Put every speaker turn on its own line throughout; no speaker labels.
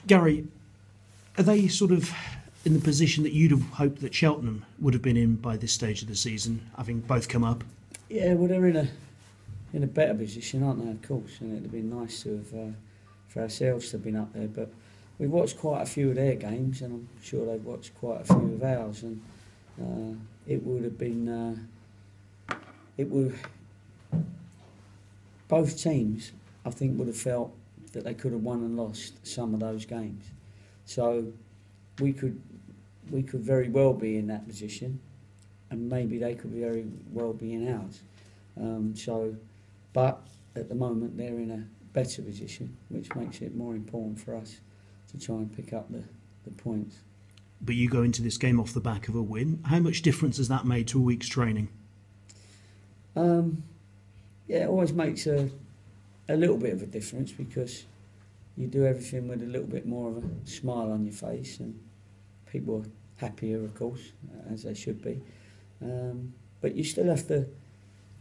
Gary, are they sort of in the position that you'd have hoped that Cheltenham would have been in by this stage of the season, having both come up?
Yeah, well, they're in a better position, aren't they? Of course, and it'd have been nice to have for ourselves to have been up there. But we've watched quite a few of their games, and I'm sure they've watched quite a few of ours, and it would have been both teams, I think, would have felt that they could have won and lost some of those games. So we could very well be in that position, and maybe they could very well be in ours. But at the moment they're in a better position, which makes it more important for us to try and pick up the points.
But you go into this game off the back of a win. How much difference has that made to a week's training?
Yeah, it always makes a little bit of a difference, because you do everything with a little bit more of a smile on your face, and people are happier, of course, as they should be. But you still have to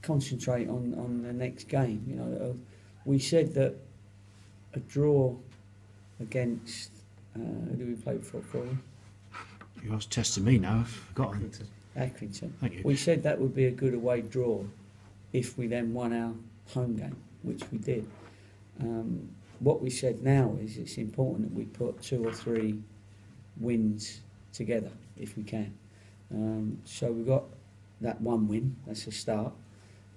concentrate on the next game. You know, we said that a draw against who do we play for?
You're testing me now. I've forgotten.
Accrington.
Thank you.
We said that would be a good away draw if we then won our home game, which we did. What we said now is it's important that we put 2 or 3 wins together if we can. So we've got that one win, that's a start.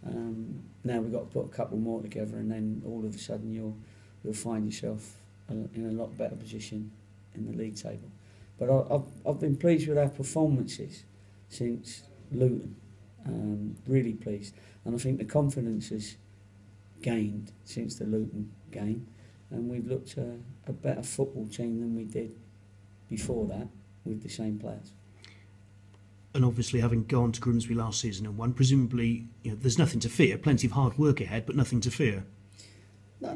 Now we've got to put a couple more together, and then all of a sudden you'll find yourself in a lot better position in the league table. But I've been pleased with our performances since Luton, really pleased. And I think the confidence has gained since the Luton game, and we've looked a better football team than we did before that with the same players.
And obviously, having gone to Grimsby last season and won, presumably there's nothing to fear. Plenty of hard work ahead, but nothing to fear.
No,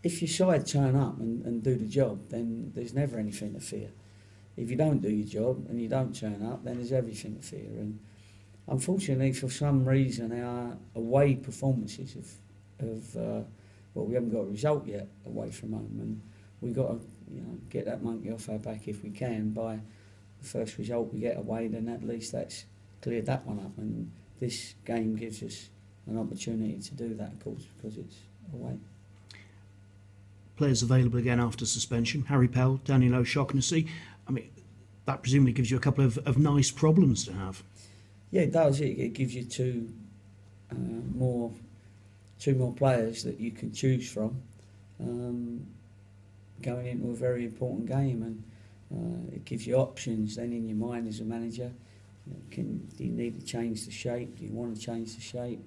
if your side turn up and do the job, then there's never anything to fear. If you don't do your job and you don't turn up, then there's everything to fear. And unfortunately, for some reason, our away performances well, we haven't got a result yet away from home, and we've got to get that monkey off our back if we can. By the first result we get away, then at least that's cleared that one up, and this game gives us an opportunity to do that, of course, because it's away.
Players available again after suspension: Harry Pell, Daniel O'Shaughnessy. I mean, that presumably gives you a couple of nice problems to have.
Yeah, it does. It gives you two more players that you can choose from going into a very important game, and it gives you options then in your mind as a manager. Do you need to change the shape? Do you want to change the shape?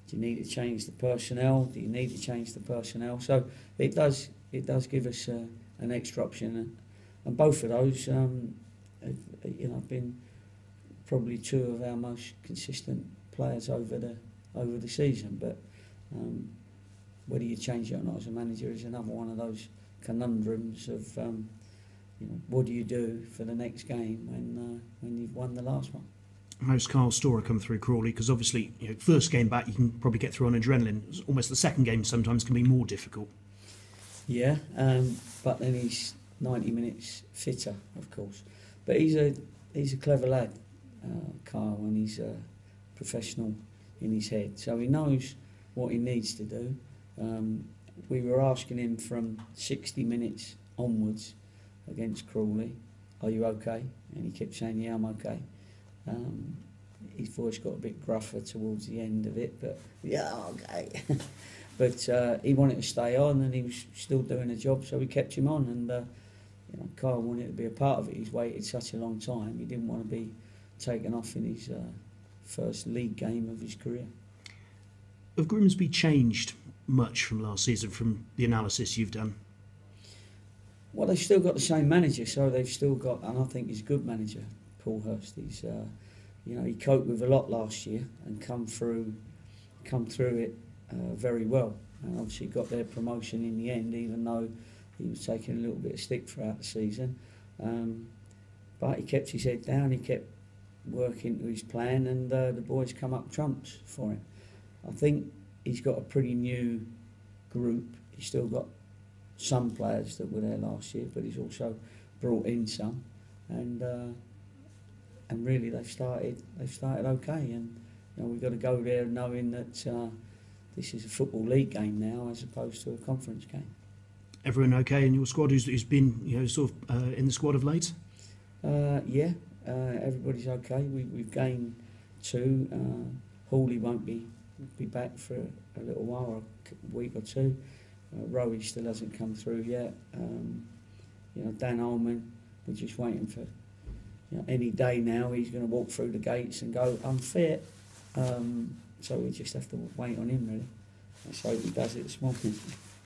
Do you need to change the personnel? Do you need to change the personnel? So it does give us an extra option, and both of those have been probably 2 of our most consistent players over the season. But whether you change it or not as a manager is another one of those conundrums of what do you do for the next game when you've won the last one.
How's Carl Storer come through Crawley? Because obviously, first game back you can probably get through on adrenaline. Almost the second game sometimes can be more difficult.
Yeah, but then he's 90 minutes fitter, of course. But he's a clever lad, Carl, and he's a professional in his head. So he knows what he needs to do. We were asking him from 60 minutes onwards against Crawley, "Are you okay?" And he kept saying, "Yeah, I'm okay." His voice got a bit gruffer towards the end of it, but "Yeah, okay." But he wanted to stay on, and he was still doing the job, so we kept him on. And Kyle wanted to be a part of it. He's waited such a long time. He didn't want to be taken off in his first league game of his career.
Have Grimsby changed much from last season, from the analysis you've done?
Well, they've still got the same manager, so they've still got, and I think he's a good manager, Paul Hurst. He's, he coped with a lot last year and come through it very well, and obviously got their promotion in the end, even though he was taking a little bit of stick throughout the season. But he kept his head down, he kept working to his plan, and the boys come up trumps for him. I think he's got a pretty new group. He's still got some players that were there last year, but he's also brought in some, and really they've started okay, and you know, we've got to go there knowing that this is a football league game now as opposed to a conference game.
Everyone okay in your squad who's been, you know, sort of in the squad of late?
Yeah, everybody's okay. We've gained 2. Hawley won't be back for a little while, a week or 2. Rowie still hasn't come through yet. You know, Dan Ullman, we're just waiting for, you know, any day now he's going to walk through the gates and go, I'm fit. So we just have to wait on him, really. Let's hope he does it this morning.